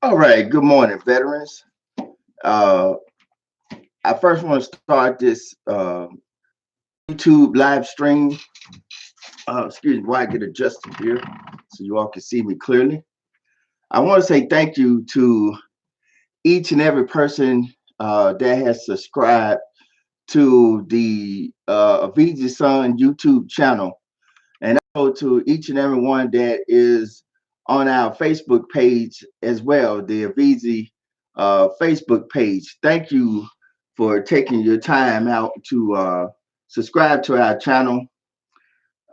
All right. Good morning, veterans. Uh, I first want to start this YouTube live stream. Excuse me, while I get adjusted here so you all can see me clearly. I want to say thank you to each and every person that has subscribed to the Aviji Son YouTube channel, and also to each and every one that is on our Facebook page as well, the Aviji Facebook page. Thank you for taking your time out to subscribe to our channel,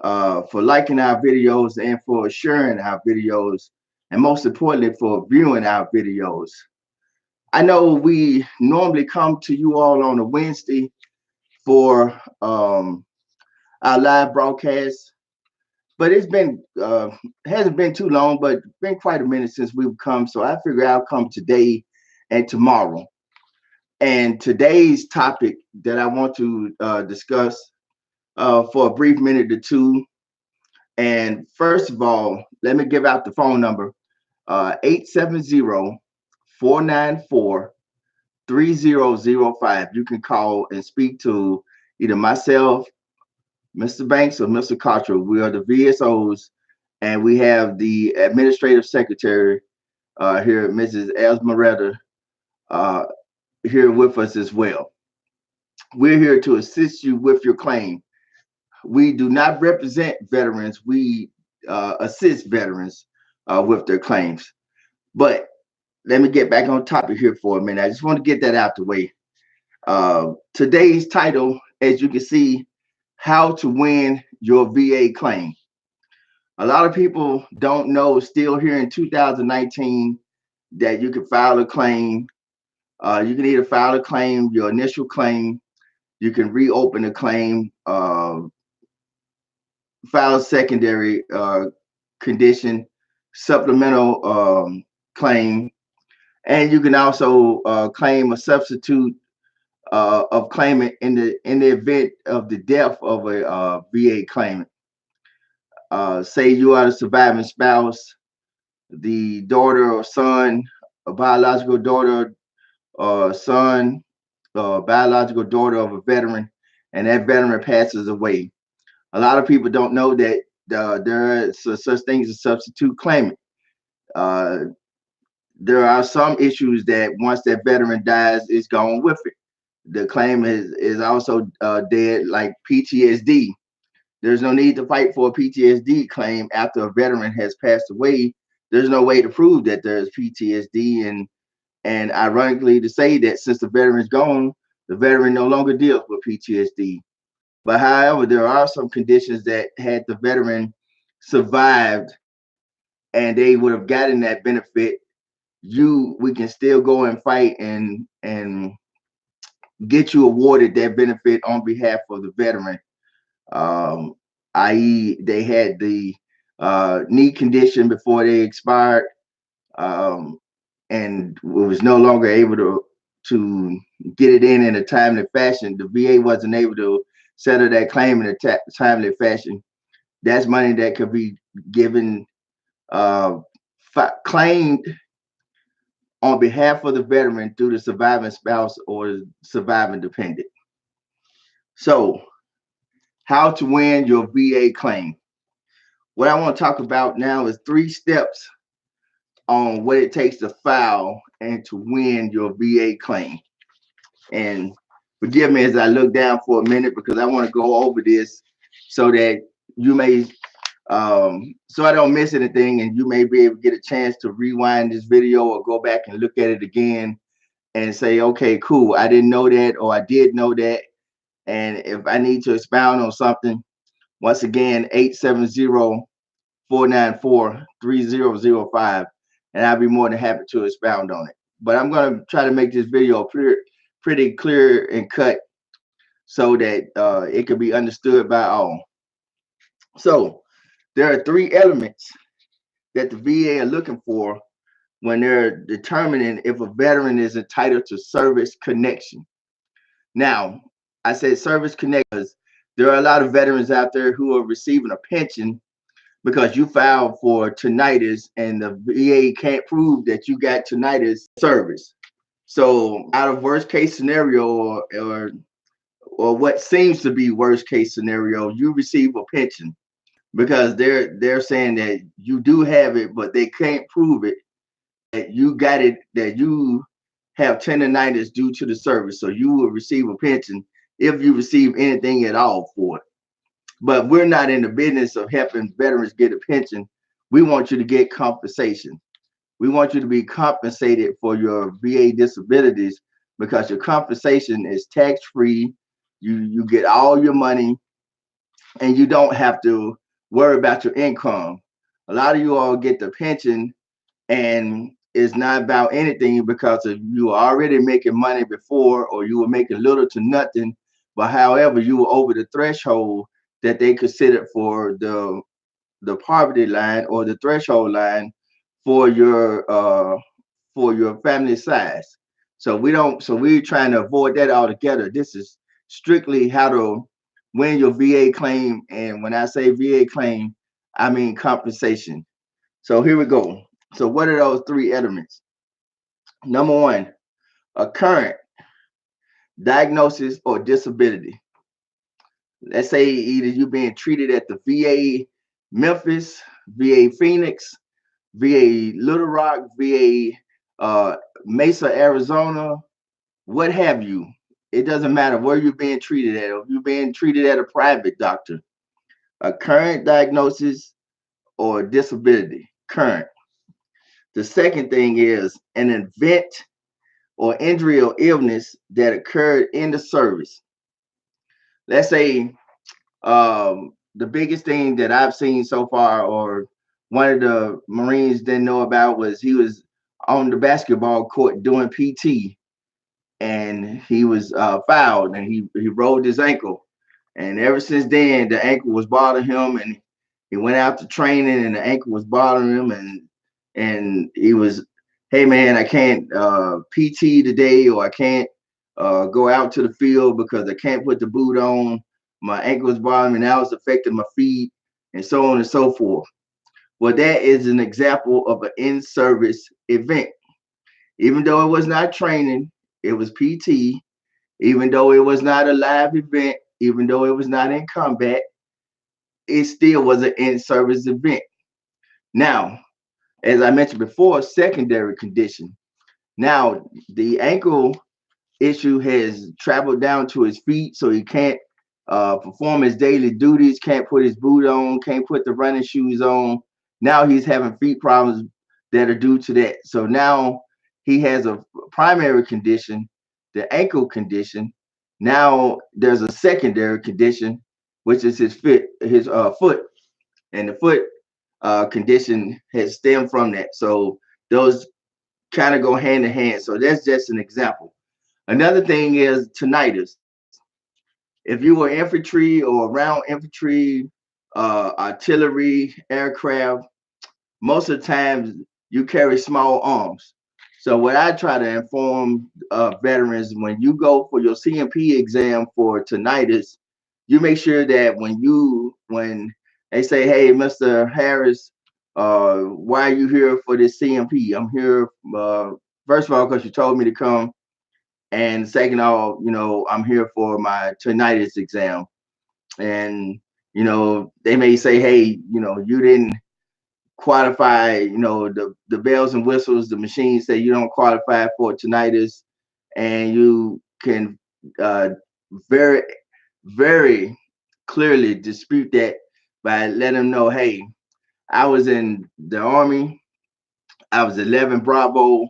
for liking our videos, and for sharing our videos, and most importantly, for viewing our videos. I know we normally come to you all on a Wednesday for our live broadcast, but it's been hasn't been too long, but been quite a minute since we've come. So I figure I'll come today and tomorrow. And today's topic that I want to discuss for a brief minute or two. And first of all, let me give out the phone number, 870 You can call and speak to either myself, Mr. Banks, or Mr. Cottrell. We are the VSOs, and we have the administrative secretary here, Mrs. Esmeralda, uh, here with us as well. We're here to assist you with your claim. We do not represent veterans. We assist veterans with their claims. But let me get back on topic here for a minute. I just want to get that out the way. Today's title, as you can see, how to win your VA claim. A lot of people don't know still here in 2019 that you can file a claim. You can either file a claim, your initial claim, you can reopen a claim, file secondary condition, supplemental claim, and you can also claim a substitute of claimant in the event of the death of a VA claimant. Say you are the surviving spouse, the daughter or son, a biological daughter or son, or biological daughter of a veteran, and that veteran passes away. A lot of people don't know that there are such things as substitute claimant. Uh, there are some issues that once that veteran dies, it's gone with it. The claim is also dead, like PTSD. There's no need to fight for a PTSD claim after a veteran has passed away. There's no way to prove that there's PTSD, and ironically to say that since the veteran's gone, the veteran no longer deals with PTSD. But however, there are some conditions that had the veteran survived and they would have gotten that benefit, we can still go and fight and get you awarded that benefit on behalf of the veteran. Um, i.e., they had the knee condition before they expired, um, and was no longer able to get it in a timely fashion. The VA wasn't able to settle that claim in a timely fashion. That's money that could be given, uh, claimed on behalf of the veteran through the surviving spouse or surviving dependent. So, how to win your VA claim. What I want to talk about now is 3 steps on what it takes to file and to win your VA claim. And forgive me as I look down for a minute because I want to go over this so that you may, so I don't miss anything, and you may be able to get a chance to rewind this video or go back and look at it again and say, okay, cool, I didn't know that, or I did know that. And if I need to expound on something, once again, 870-494-3005, and I'll be more than happy to expound on it. But I'm going to try to make this video pretty clear and cut so that it can be understood by all. So there are 3 elements that the VA are looking for when they're determining if a veteran is entitled to service connection. Now, I said service connection because there are a lot of veterans out there who are receiving a pension, because you filed for tinnitus and the VA can't prove that you got tinnitus service. So out of worst case scenario, or what seems to be worst case scenario, you receive a pension because they're saying that you do have it, but they can't prove it that you got it, that you have tendonitis due to the service. So you will receive a pension if you receive anything at all for it. But we're not in the business of helping veterans get a pension. We want you to get compensation. We want you to be compensated for your VA disabilities because your compensation is tax free. You get all your money and you don't have to worry about your income. A lot of you all get the pension and it's not about anything because of you were already making money before or you were making little to nothing. But however, you were over the threshold that they considered for the poverty line or the threshold line for your family size. So we're trying to avoid that altogether. This is strictly how to win your VA claim. And when I say VA claim, I mean compensation. So here we go. So what are those three elements? Number one, a current diagnosis or disability. Let's say either you're being treated at the VA Memphis, VA Phoenix, VA Little Rock, VA Mesa, Arizona, what have you. It doesn't matter where you're being treated at. If you're being treated at a private doctor, a current diagnosis or disability, current. The second thing is an event or injury or illness that occurred in the service. Let's say the biggest thing that I've seen so far, or one of the Marines didn't know about, was he was on the basketball court doing PT and he was fouled and he rolled his ankle. And ever since then, the ankle was bothering him, and he went out to training, and the ankle was bothering him, and he was, hey man, I can't PT today, or I can't go out to the field because I can't put the boot on. My ankle was bothering me, now it's affecting my feet, and so on and so forth. Well, that is an example of an in-service event. Even though it was not training, it was PT. Even though it was not a live event, even though it was not in combat, it still was an in-service event. Now, as I mentioned before, secondary condition. Now, the ankle issue has traveled down to his feet, so he can't perform his daily duties, can't put his boot on, can't put the running shoes on. Now he's having feet problems that are due to that. So now he has a primary condition, the ankle condition. Now there's a secondary condition, which is his foot, and the foot condition has stemmed from that. So those kind of go hand in hand. So that's just an example. Another thing is tinnitus. If you were infantry or around infantry, artillery, aircraft, most of the times you carry small arms. So what I try to inform veterans, when you go for your CMP exam for tinnitus, you make sure that when they say, hey, Mr. Harris, why are you here for this CMP? I'm here, first of all, because you told me to come. And second of all, I'm here for my tinnitus exam. And, they may say, hey, you didn't qualify, the bells and whistles, the machines say you don't qualify for tinnitus. And you can very, very clearly dispute that by letting them know, hey, I was in the Army. I was 11 Bravo,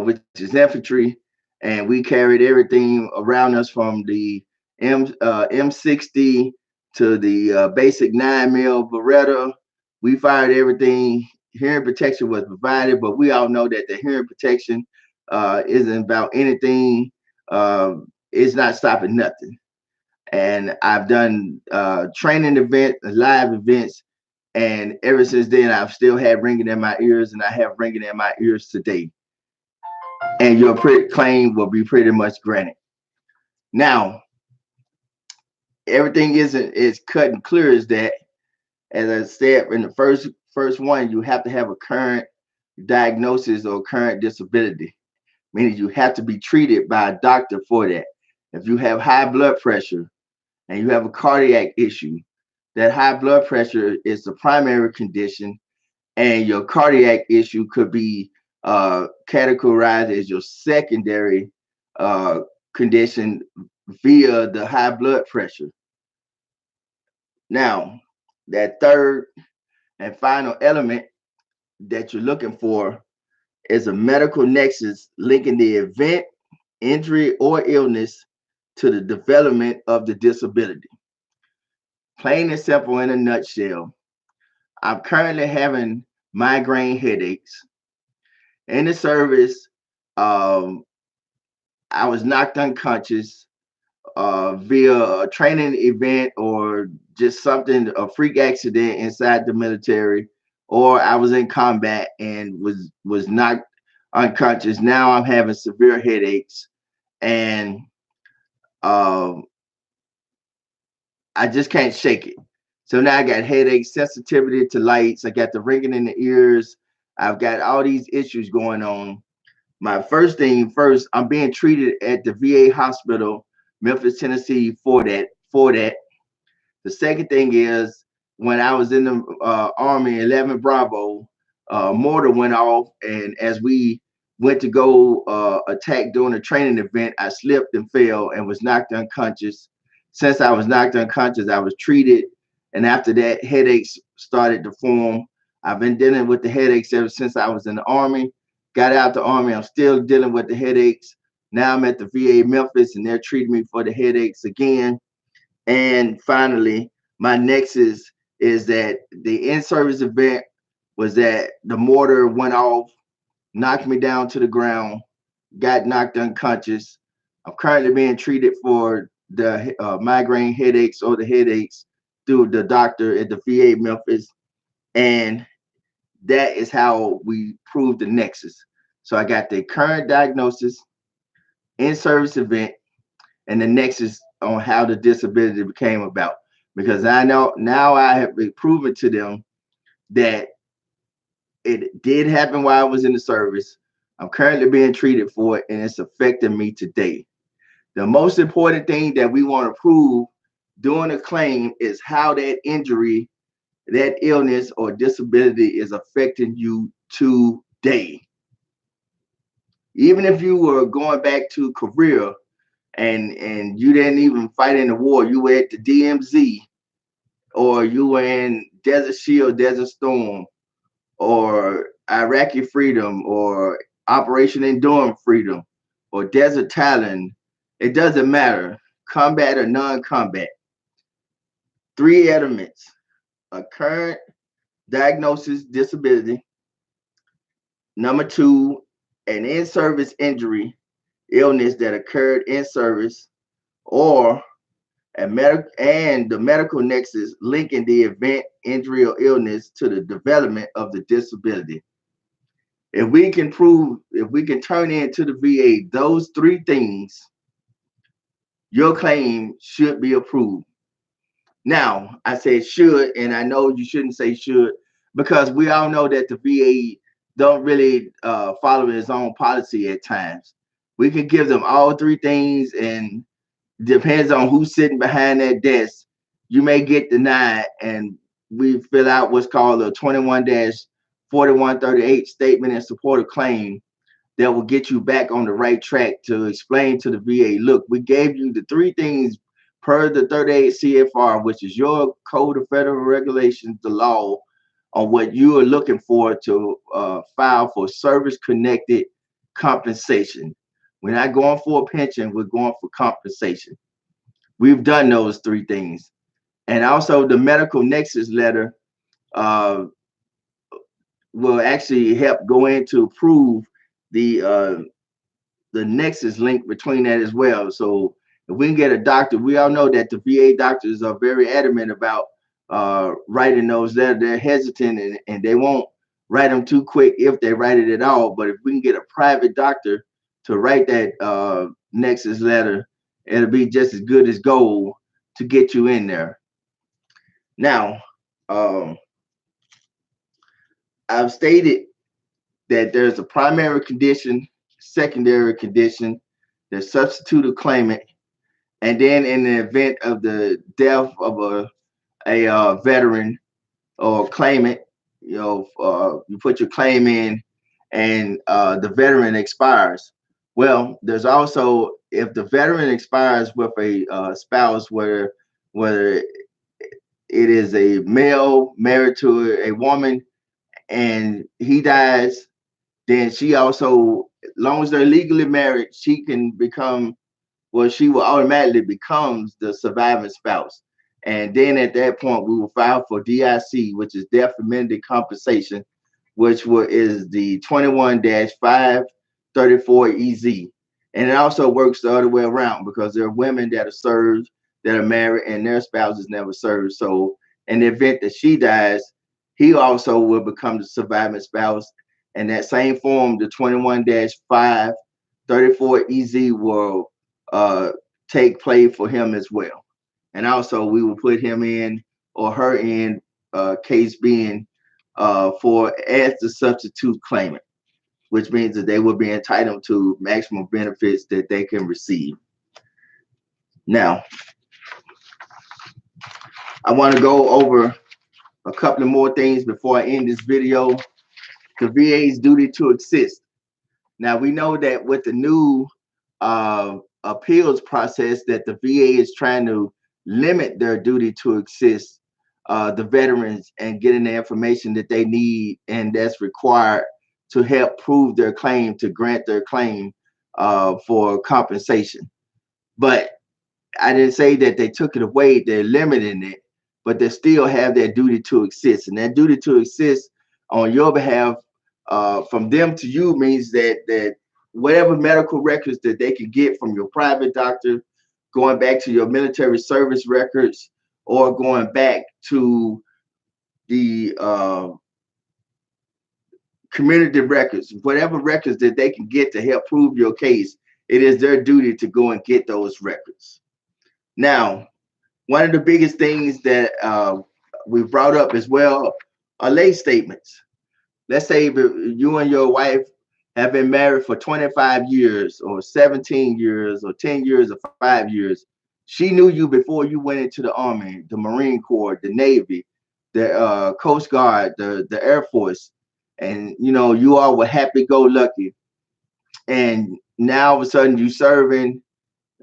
which is infantry, and we carried everything around us from the M60 to the basic 9mm Beretta. We fired everything. Hearing protection was provided, but we all know that the hearing protection isn't about anything. It's not stopping nothing. And I've done training events, live events, and ever since then, I've still had ringing in my ears, and I have ringing in my ears today. And your claim will be pretty much granted. Now, everything is cut and clear as that. As I said in the first one, you have to have a current diagnosis or current disability, meaning you have to be treated by a doctor for that. If you have high blood pressure and you have a cardiac issue, that high blood pressure is the primary condition, and your cardiac issue could be categorized as your secondary uh, condition via the high blood pressure. Now, that third and final element that you're looking for is a medical nexus linking the event, injury, or illness to the development of the disability. Plain and simple in a nutshell, I'm currently having migraine headaches. In the service, um, I was knocked unconscious via a training event or just something, a freak accident inside the military, or I was in combat and was knocked unconscious. Now I'm having severe headaches, and um, I just can't shake it. So now I got headaches, sensitivity to lights. I got the ringing in the ears. I've got all these issues going on. My first thing first, I'm being treated at the VA hospital, Memphis, Tennessee, for that. For that, the second thing is when I was in the Army, 11 Bravo, mortar went off, and as we went to go attack during a training event, I slipped and fell and was knocked unconscious. Since I was knocked unconscious, I was treated, and after that, headaches started to form. I've been dealing with the headaches ever since I was in the Army. Got out the Army, I'm still dealing with the headaches. Now I'm at the VA Memphis, and they're treating me for the headaches again. And finally, my nexus is that the in-service event was that the mortar went off, knocked me down to the ground, got knocked unconscious. I'm currently being treated for the migraine headaches or the headaches through the doctor at the VA Memphis. And that is how we prove the nexus. So I got the current diagnosis, in-service event, and the nexus on how the disability became about. Because I know now I have been proven to them that it did happen while I was in the service. I'm currently being treated for it, and it's affecting me today. The most important thing that we want to prove during a claim is how that injury, that illness or disability is affecting you today. Even if you were going back to career and you didn't even fight in the war, you were at the DMZ, or you were in Desert Shield, Desert Storm, or Iraqi Freedom, or Operation Enduring Freedom, or Desert Talon. It doesn't matter, combat or non-combat. Three elements: a current diagnosis disability. Number two, an in-service injury, illness that occurred in service, or and the medical nexus linking the event, injury, or illness to the development of the disability. If we can turn into the VA those three things, your claim should be approved. Now, I said should, and I know you shouldn't say should, because we all know that the VA don't really follow its own policy at times. We can give them all three things, and depends on who's sitting behind that desk. You may get denied, and we fill out what's called a 21-4138 statement in support of claim that will get you back on the right track to explain to the VA, look, we gave you the three things per the 38 CFR, which is your Code of Federal Regulations, the law, on what you are looking for to file for service-connected compensation. We're not going for a pension, we're going for compensation. We've done those three things. And also the medical nexus letter uh, will actually help go in to prove the nexus link between that as well. So if we can get a doctor, we all know that the VA doctors are very adamant about writing those letters. They're hesitant, and they won't write them too quick if they write it at all. But if we can get a private doctor to write that nexus letter, it'll be just as good as gold to get you in there. Now, Um, I've stated that there's a primary condition, secondary condition, there's substituted claimant, and then in the event of the death of a veteran or claimant, you put your claim in, and the veteran expires. Well, there's also, if the veteran expires with a spouse, whether it is a male married to a woman and he dies, then she also, as long as they're legally married, she can become, well, she will automatically becomes the surviving spouse. And then at that point, we will file for DIC, which is Death Indemnity Compensation, is the 21-534EZ. And it also works the other way around because there are women that are served that are married and their spouses never served. So in the event that she dies, he also will become the surviving spouse. And that same form, the 21-534EZ will take play for him as well. And also we will put him in or her in, case being for as the substitute claimant, which means that they will be entitled to maximum benefits that they can receive. Now, I want to go over a couple of more things before I end this video. The VA's duty to assist. Now, we know that with the new appeals process that the VA is trying to limit their duty to assist the veterans and getting the information that they need and that's required to help prove their claim, to grant their claim for compensation. But I didn't say that they took it away, they're limiting it, but they still have that duty to assist. And that duty to assist on your behalf from them to you means that whatever medical records that they can get from your private doctor, going back to your military service records, or going back to the community records, whatever records that they can get to help prove your case, it is their duty to go and get those records. Now, one of the biggest things that we brought up as well are lay statements. Let's say you and your wife have been married for 25 years or 17 years or 10 years or 5 years. She knew you before you went into the Army, the Marine Corps, the Navy, the Coast Guard, the Air Force, and you all were happy-go-lucky. And now all of a sudden you serving,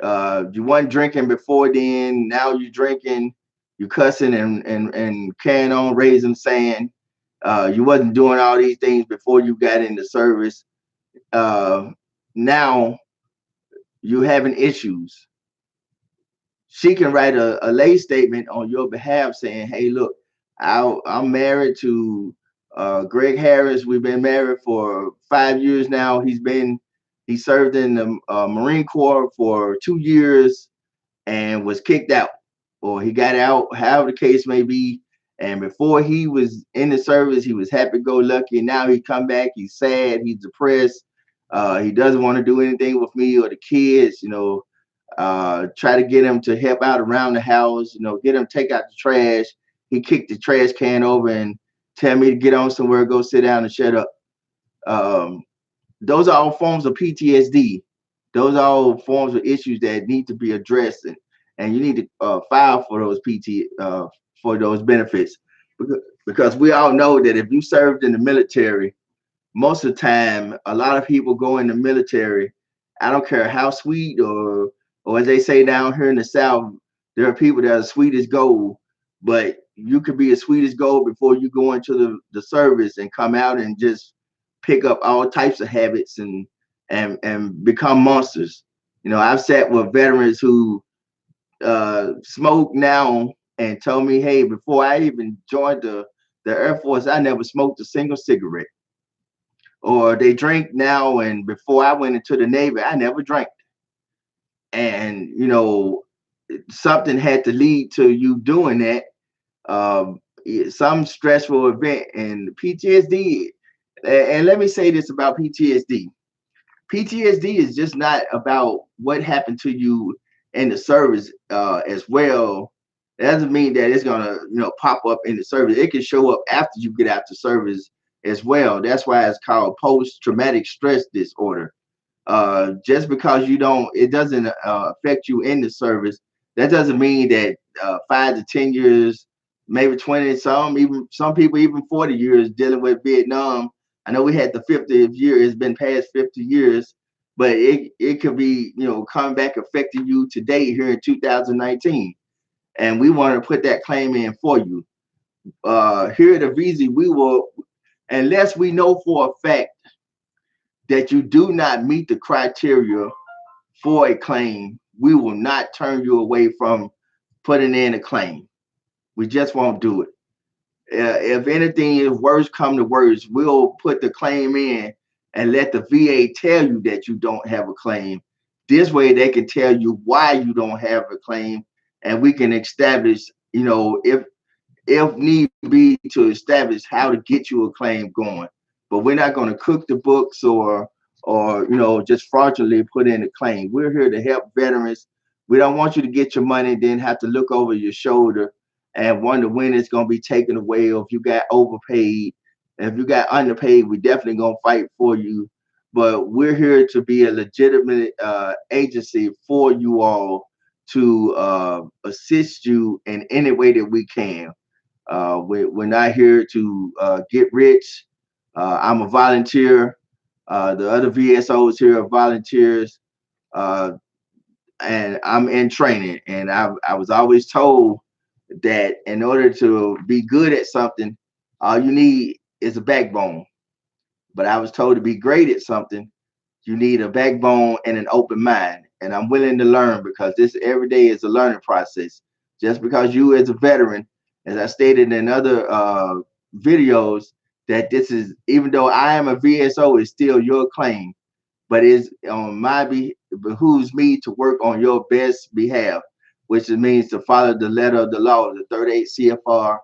you weren't drinking before then, now you drinking, you cussing and carrying on raising sand. You wasn't doing all these things before you got into service. Now you having issues. She can write a lay statement on your behalf saying, hey, look, I'm married to Greg Harris. We've been married for 5 years now. He served in the Marine Corps for 2 years and was kicked out, or he got out, however the case may be. And before he was in the service, he was happy-go-lucky. Now he come back, he's sad, he's depressed. He doesn't want to do anything with me or the kids, try to get him to help out around the house, get him take out the trash. He kicked the trash can over and tell me to get on somewhere, go sit down and shut up. Those are all forms of PTSD. Those are all forms of issues that need to be addressed, and you need to file for those for those benefits, because we all know that if you served in the military, most of the time, a lot of people go in the military. I don't care how sweet or as they say down here in the South, there are people that are sweet as gold, but you could be as sweet as gold before you go into the service and come out and just pick up all types of habits and become monsters. I've sat with veterans who smoke now and told me, hey, before I even joined the Air Force, I never smoked a single cigarette. Or they drink now, and before I went into the Navy, I never drank. And something had to lead to you doing that, some stressful event. And PTSD, and let me say this about PTSD. PTSD is just not about what happened to you in the service as well. That doesn't mean that it's gonna, pop up in the service. It can show up after you get out the service as well. That's why it's called post-traumatic stress disorder. Just because it doesn't affect you in the service, that doesn't mean that 5 to 10 years, maybe 20, some people even 40 years dealing with Vietnam. I know we had the 50th year; it's been past 50 years, but it could be, coming back affecting you today here in 2019, and we want to put that claim in for you. Here at the VZ, we will, unless we know for a fact that you do not meet the criteria for a claim, we will not turn you away from putting in a claim. We just won't do it. If anything, if worse come to worse, we'll put the claim in and let the VA tell you that you don't have a claim. This way, they can tell you why you don't have a claim, and we can establish, if need be, to establish how to get you a claim going. But we're not going to cook the books or just fraudulently put in a claim. We're here to help veterans. We don't want you to get your money and then have to look over your shoulder and wonder when it's going to be taken away, or if you got overpaid. If you got underpaid, we definitely going to fight for you. But we're here to be a legitimate agency for you all to assist you in any way that we can. We're not here to get rich. I'm a volunteer. The other VSOs here are volunteers, uh, and I'm in training. And I was always told that in order to be good at something, all you need is a backbone. But I was told to be great at something, you need a backbone and an open mind. And I'm willing to learn, because this every day is a learning process. Just because you, as a veteran, as I stated in other videos, that this is, even though I am a VSO, it's still your claim, but it's on it behooves me to work on your best behalf, which means to follow the letter of the law, the 38 CFR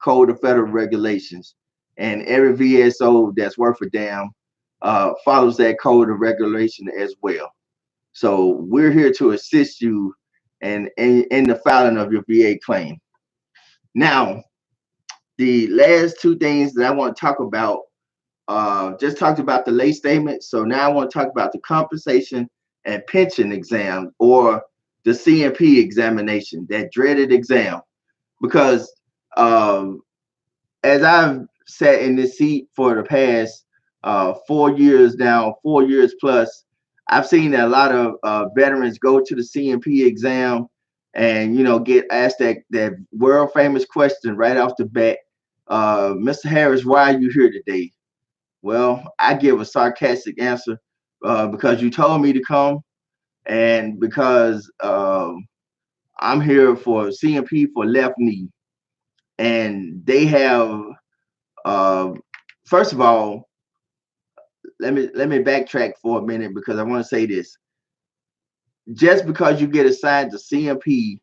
Code of Federal Regulations. And every VSO that's worth a damn follows that code of regulation as well. So we're here to assist you in the filing of your VA claim. Now, the last two things that I want to talk about, just talked about the late statement. So now I want to talk about the compensation and pension exam, or the CMP examination, that dreaded exam. Because um, as I've sat in this seat for the past 4 years now, 4 years plus, I've seen that a lot of veterans go to the CMP exam and get asked that world famous question right off the bat. Mr. Harris, why are you here today? Well, I give a sarcastic answer, because you told me to come, and because I'm here for CMP for left knee, and they have. Uh, First of all, let me backtrack for a minute, because I want to say this. Just because you get assigned to CMP,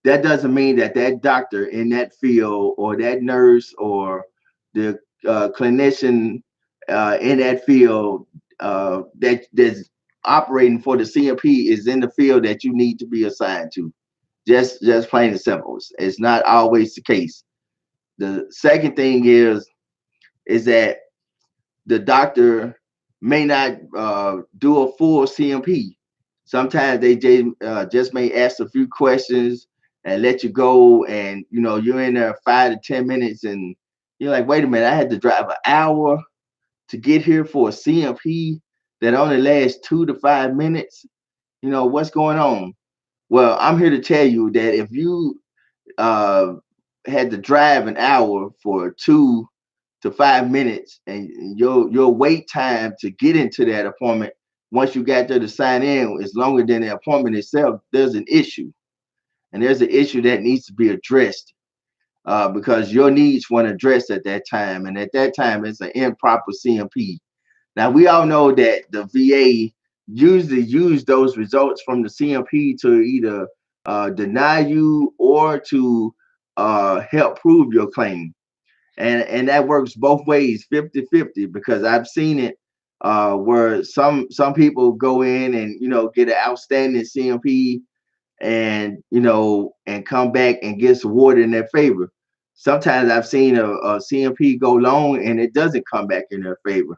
that doesn't mean that that doctor in that field, or that nurse, or the clinician in that field that's operating for the CMP is in the field that you need to be assigned to. Just plain and simple. It's not always the case. The second thing is that the doctor may not do a full CMP. Sometimes they just may ask a few questions and let you go, and you're in there 5 to 10 minutes, and you're like, wait a minute, I had to drive an hour to get here for a CMP that only lasts 2 to 5 minutes. What's going on? Well, I'm here to tell you that if you uh, had to drive an hour for 2 to 5 minutes, and your wait time to get into that appointment, once you got there to sign in, is longer than the appointment itself, there's an issue. And there's an issue that needs to be addressed, because your needs weren't addressed at that time. And at that time, it's an improper CMP. Now, we all know that the VA usually use those results from the CMP to either deny you, or to help prove your claim. And that works both ways, 50-50, because I've seen it where some people go in and get an outstanding CMP, and and come back and gets awarded in their favor. Sometimes I've seen a CMP go long and it doesn't come back in their favor.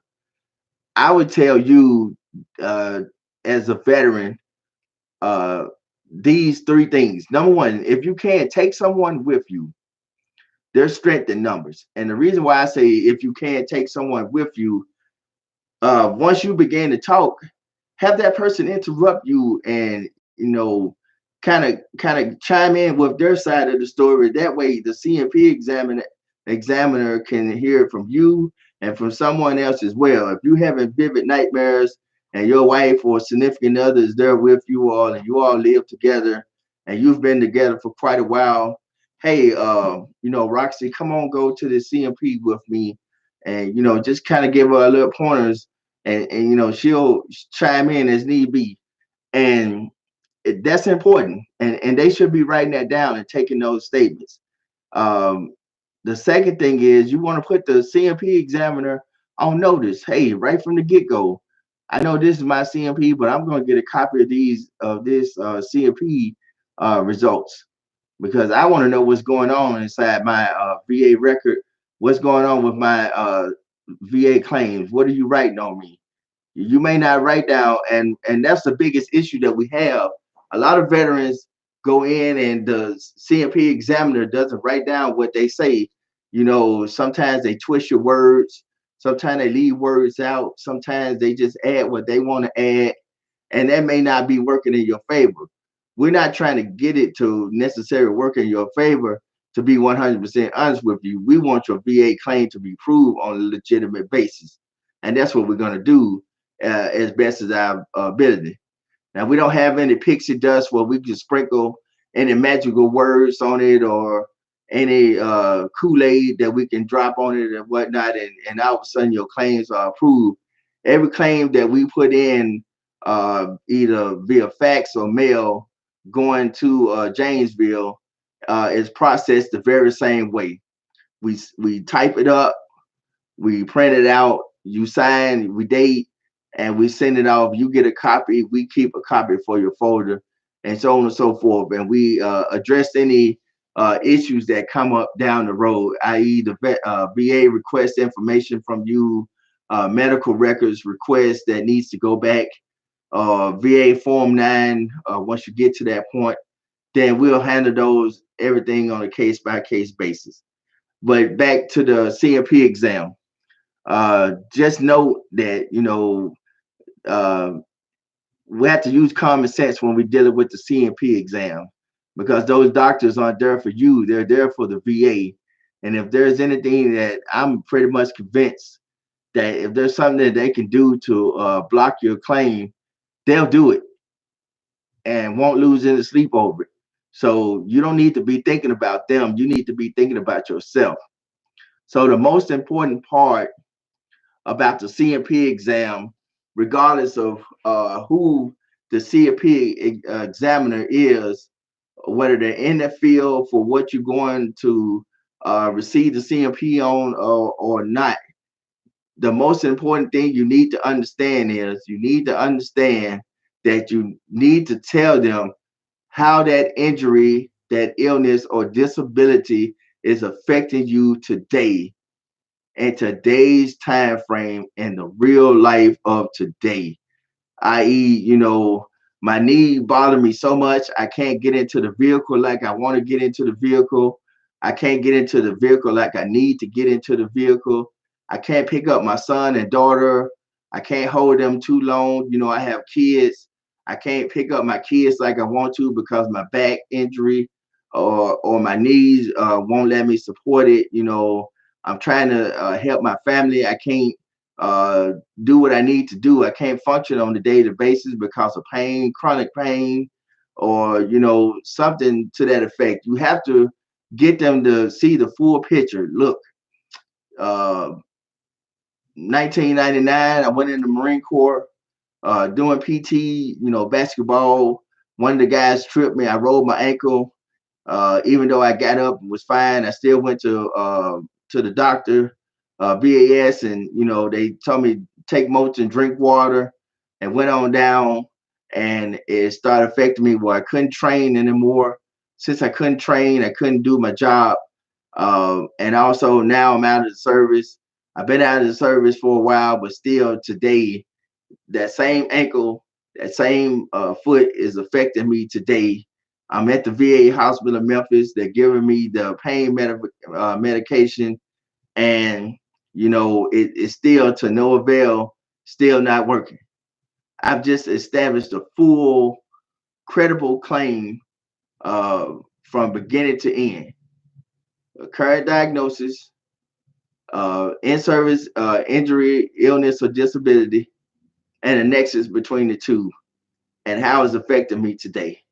I would tell you, uh, as a veteran, uh, these three things. Number one, if you can, take someone with you. There's strength in numbers. And the reason why I say if you can, take someone with you, once you begin to talk, have that person interrupt you and kind of chime in with their side of the story. That way the CMP examiner can hear it from you and from someone else as well. If you having vivid nightmares and your wife or significant other is there with you all and you all live together and you've been together for quite a while, hey, Roxy, come on, go to the CMP with me, and just kind of give her a little pointers, and she'll chime in as need be. And that's important, and they should be writing that down and taking those statements. um, the second thing is you want to put the CMP examiner on notice. Hey, right from the get-go, I know this is my CMP, but I'm going to get a copy of this CMP results, because I want to know what's going on inside my VA record. What's going on with my VA claims? What are you writing on me? You may not write down, and that's the biggest issue that we have. A lot of veterans go in and the CMP examiner doesn't write down what they say. Sometimes they twist your words, sometimes they leave words out, sometimes they just add what they want to add, and that may not be working in your favor. We're not trying to get it to necessarily work in your favor. To be 100% honest with you, we want your VA claim to be proved on a legitimate basis, and that's what we're going to do as best as our ability. Now, we don't have any pixie dust where we can sprinkle any magical words on it, or any Kool-Aid that we can drop on it and whatnot, and all of a sudden your claims are approved. Every claim that we put in, either via fax or mail, going to Janesville, is processed the very same way. We type it up, we print it out, you sign, we date, and we send it off. You get a copy, we keep a copy for your folder, and so on and so forth. And we address any issues that come up down the road, i.e., the VA request information from you, medical records request that needs to go back, VA Form 9. Once you get to that point, then we'll handle those everything on a case by case basis. But back to the CMP exam, just note that uh, we have to use common sense when we're dealing with the CMP exam, because those doctors aren't there for you; they're there for the VA. And if there's anything that I'm pretty much convinced that if there's something that they can do to block your claim, they'll do it and won't lose any sleep over it. So you don't need to be thinking about them; you need to be thinking about yourself. So the most important part about the CMP exam, regardless of who the CMP examiner is, whether they're in the field for what you're going to receive the CMP on, or not. The most important thing you need to understand is you need to understand that you need to tell them how that injury, that illness, or disability is affecting you today, in today's time frame, in the real life of today. I.e., my knee bothered me so much I can't get into the vehicle like I want to get into the vehicle. I can't get into the vehicle like I need to get into the vehicle. I can't pick up my son and daughter. I can't hold them too long. I have kids. I can't pick up my kids like I want to because my back injury, or my knees won't let me support it. I'm trying to help my family. I can't uh, do what I need to do. I can't function on a daily basis because of pain, chronic pain, or something to that effect. You have to get them to see the full picture. Look, uh, 1999, I went in the Marine Corps, doing PT, basketball. One of the guys tripped me. I rolled my ankle. Even though I got up and was fine, I still went to the doctor, BAS, and they told me take Motrin, drink water, and went on down. and it started affecting me where I couldn't train anymore. Since I couldn't train, I couldn't do my job. And also now I'm out of the service. I've been out of the service for a while, but still today, that same ankle, that same foot is affecting me today. I'm at the VA hospital in Memphis. They're giving me the pain medication, and it's still to no avail, still not working. I've just established a full, credible claim uh, from beginning to end. A current diagnosis, in-service injury, illness, or disability, and a nexus between the two, and how it's affecting me today.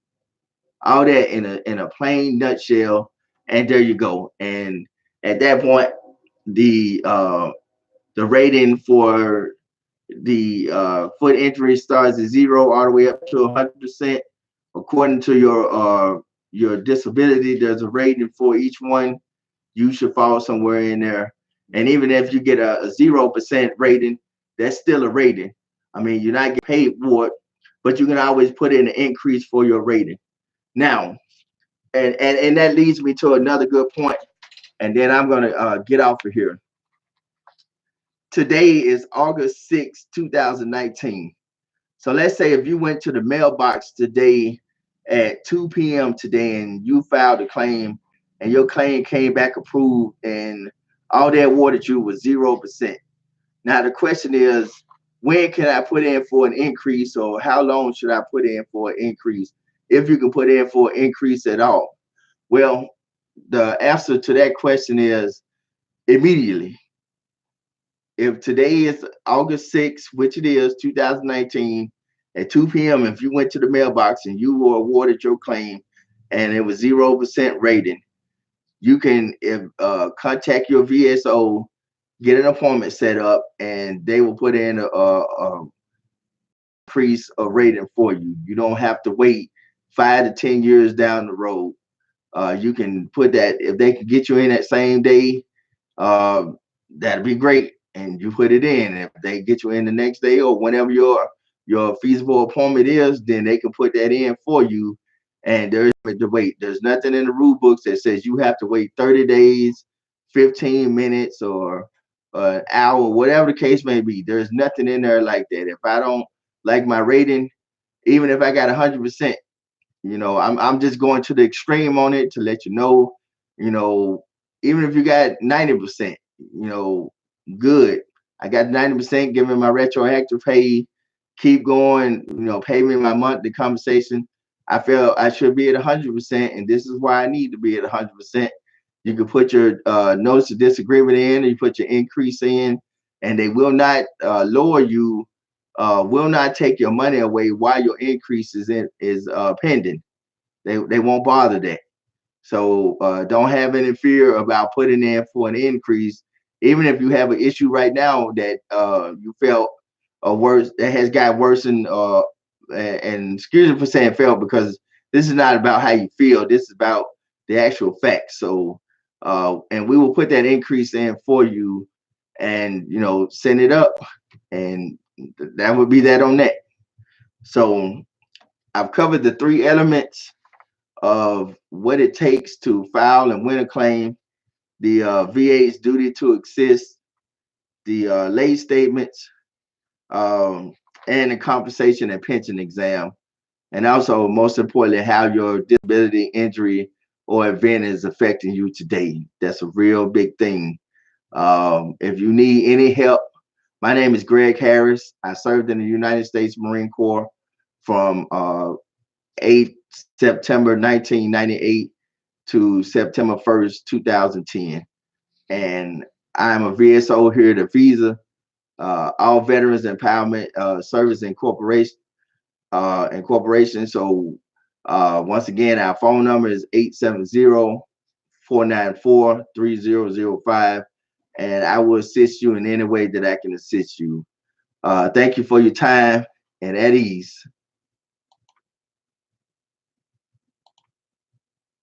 All that in a plain nutshell, and there you go. And at that point, the rating for the foot injury starts at 0 all the way up to 100%. According to your disability, there's a rating for each one. You should fall somewhere in there. And even if you get a 0% rating, that's still a rating. I mean, you're not getting paid for it, but you can always put in an increase for your rating. Now, and that leads me to another good point, and then I'm gonna get off of here. Today is August 6, 2019. So let's say if you went to the mailbox today at 2 p.m. today and you filed a claim and your claim came back approved and all they awarded you was 0%. Now the question is, when can I put in for an increase, or how long should I put in for an increase, if you can put in for an increase at all? Well, the answer to that question is immediately. If today is August 6th, which it is, 2019, at 2 p.m., if you went to the mailbox and you were awarded your claim and it was 0% rating, you can contact your VSO, get an appointment set up, and they will put in a increase of rating for you. You don't have to wait 5 to 10 years down the road. You can put that, if they can get you in that same day, uh, that'd be great. And you put it in. If they get you in the next day or whenever your feasible appointment is, then they can put that in for you. And there's to wait. There's nothing in the rule books that says you have to wait 30 days, 15 minutes, or an hour, whatever the case may be. There's nothing in there like that. If I don't like my rating, even if I got 100%, I'm just going to the extreme on it to let you know, you know, even if you got 90%, good. I got 90%, give me my retroactive pay, keep going, pay me my monthly compensation. I feel I should be at 100%, and this is why I need to be at 100%. You can put your notice of disagreement in, and you put your increase in, and they will not lower you, will not take your money away while your increase is pending. They won't bother that. So don't have any fear about putting in for an increase, even if you have an issue right now that you felt worse, that has got worse, and excuse me for saying felt, because this is not about how you feel. This is about the actual facts. So and we will put that increase in for you, and send it up, and that would be that on that. So I've covered the three elements of what it takes to file and win a claim, the VA's duty to assist, the lay statements, um, and the compensation and pension exam, and also most importantly, how your disability, injury, or event is affecting you today. That's a real big thing. If you need any help, my name is Greg Harris. I served in the United States Marine Corps from 8 September 1998 to September 1st, 2010. And I'm a VSO here at Visa, All Veterans Empowerment Service Incorporation. So once again, our phone number is 870-494-3005. And I will assist you in any way that I can assist you. Thank you for your time, and at ease.